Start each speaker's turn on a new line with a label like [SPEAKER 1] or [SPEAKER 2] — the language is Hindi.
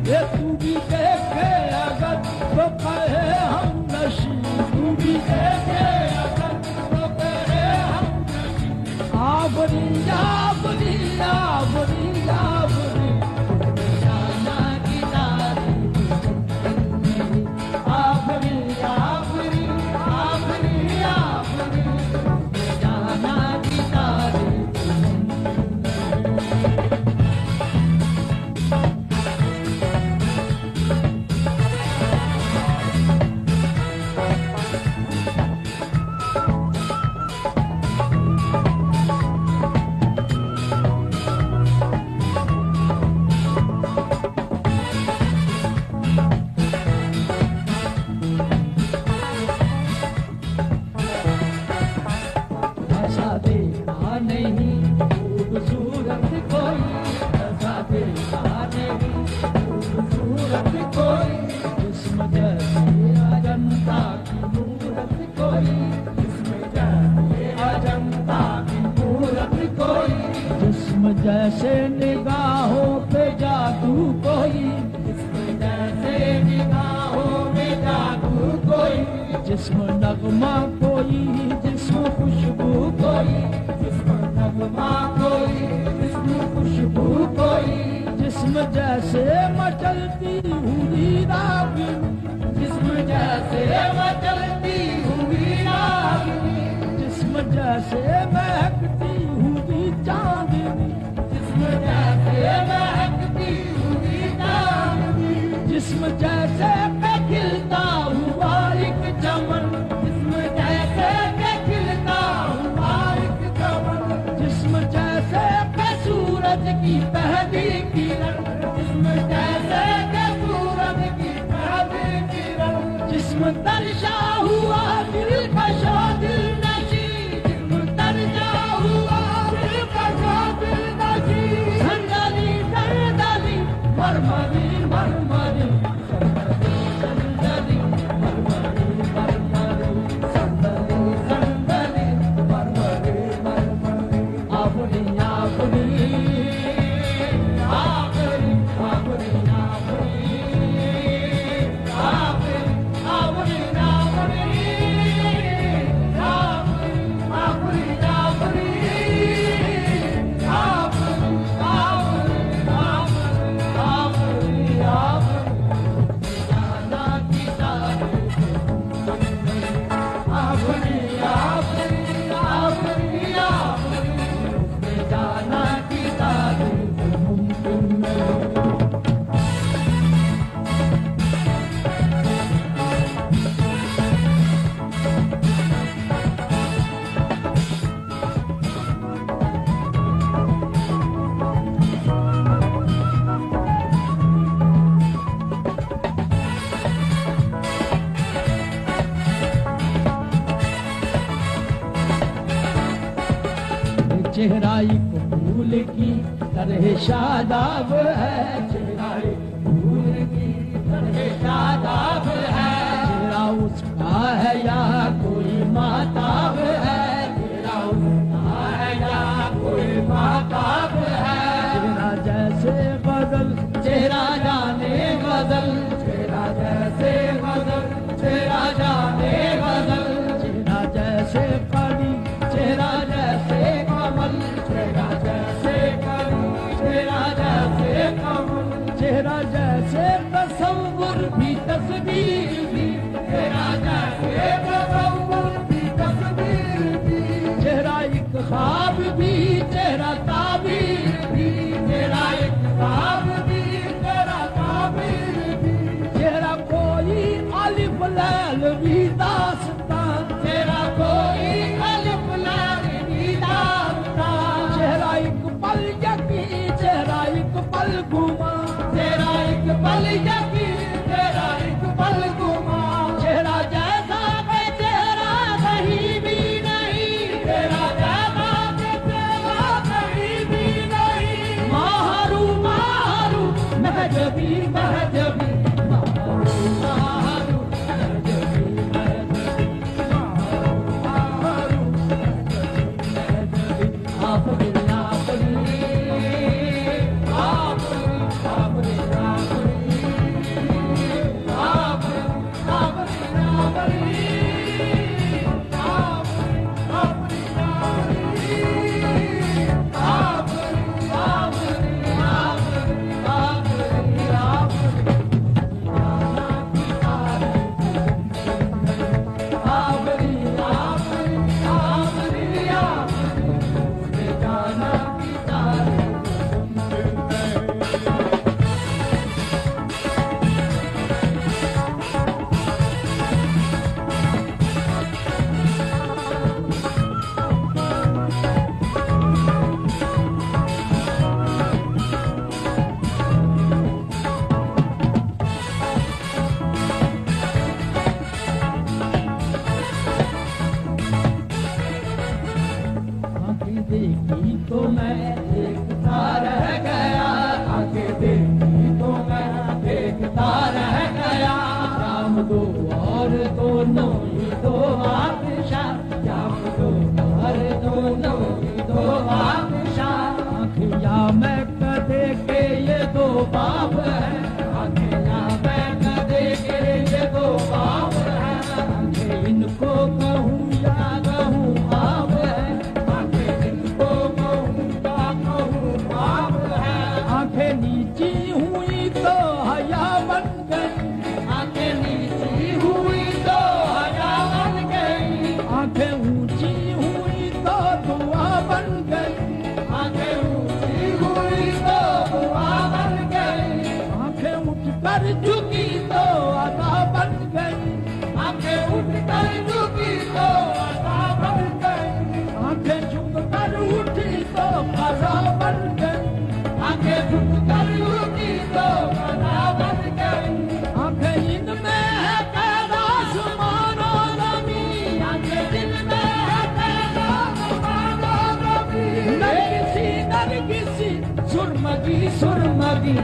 [SPEAKER 1] ये तू भी देखे अगर तो कहे हम नशी, तू भी देखे अगर तो कहे हम नशी। आबरी आबरी आबरी आबरी जाना की नारी आबरी आबरी आबरी आबरी जाना की नारी। ऐसा देखा नहीं खूबसूरत कोई, ऐसा देखा नहीं खूबसूरत कोई, जिस्म जैसे अजंता की मूरत कोई, जिस्म जैसे अजंता की मूरत कोई, जिस्म जैसे निगाहों पे जादू कोई, जिस्म जैसे निगाहों पे जादू कोई, जिस्म नगमा कोई, जिस्म खुशबू कोई, जिस्म नगमा कोई, जिस्म खुशबू कोई, जिस्म जैसे मचलती हुई रागिनी, जिस्म जैसे मचलती हुई रागिनी, जिस्म जैसे महकती हुई चांदनी, जिस्म जैसे महकती हुई चांदनी, जिस्म जैसे खिलता हुआ एक चमन, जिस्म जैसे खिलता हुआ एक चमन, जिस्म जैसे सूरज की पहली किरण, जिस्म जैसे सूरज की पहली किरण, जिस्म तरशा हुआ दिलकशा दिलनशी, जिस्म तरशा हुआ दिलकशा दिलनशी, संदली संदली मरमरी मरमरी संदली मरमरी मरमरी संदली संदली मरमरी मरमरी आबरी आबरी आबरी आबरी आबरी आबरी आबरी आबरी आबरी चेहरा एक फूल की तरह शादाब है, चेहरा एक फूल की तरह शादाब है, चेहरा उसका है या कोई माताब है, चेहरा उसका है या कोई माताब है, चेहरा जैसे गजल चेहरा जाने गजल, चेहरा जैसे गजल चेहरा जाने गजल, चेहरा जैसे कली चेहरा जैसे कमल, चेहरा जैसे कली चेहरा जैसे कमल, चेहरा जैसे तसव्वुर भी तस्वीर भी, चेहरा जैसे तसव्वुर भी तस्वीर भी, चेहरा एक ख्वाब भी चेहरा ताबीर भी, चेहरा एक ख्वाब भी चेहरा ताबीर भी, चेहरा कोई अलिफ लैल भी दास्तान, चेहरा कोई अलिफ लैल भी दास्तान, चेहरा एक पल यकी चेहरा एक पल घुमा, चेहरा एक पल यकी चेहरा एक पल घुमा, चेहरा जैसा कोई चेहरा कहीं भी नहीं, चेहरा जैसा कोई चेहरा कहीं भी नहीं, माहरू माहरू महजबी महजबी माहरू माहरू महजबी महजबी माहरू महजबी आफरी आफरी आफरी आफरी आफरी दोनों ही दो बादशाह, जाम दो घर दोनों ही दो बादशाह। आँखिया में कदे के ये दो बाप है, आँखिया में कदे के ये दो बाप है। आँखें इनको कहूँ या कहूँ आप है, आँखें इनको कहूँ या कहूँ आप है। आँखें नीची हुई तो हया बन गई, आँखें नीची हुई तो हया बन गई। आँखें ऊंची हुई तो दुआ बन गई, आँखें ऊंची हुई तो दुआ बन गई। आँखें उठ कर झुकी तो अदा बन गई, आँखें उठ कर झुकी तो अदा बन गई। आँखें झुक कर उठी तो फजा बन गई, आँखें झुक कर उठी तो फजा बन गई। आँखें इनमें है पैदा आसमान और ज़मीन, आँखें इनमें है पैदा आसमान और ज़मीन। नरगिसी नरगिसी सुरमगी सुरमगी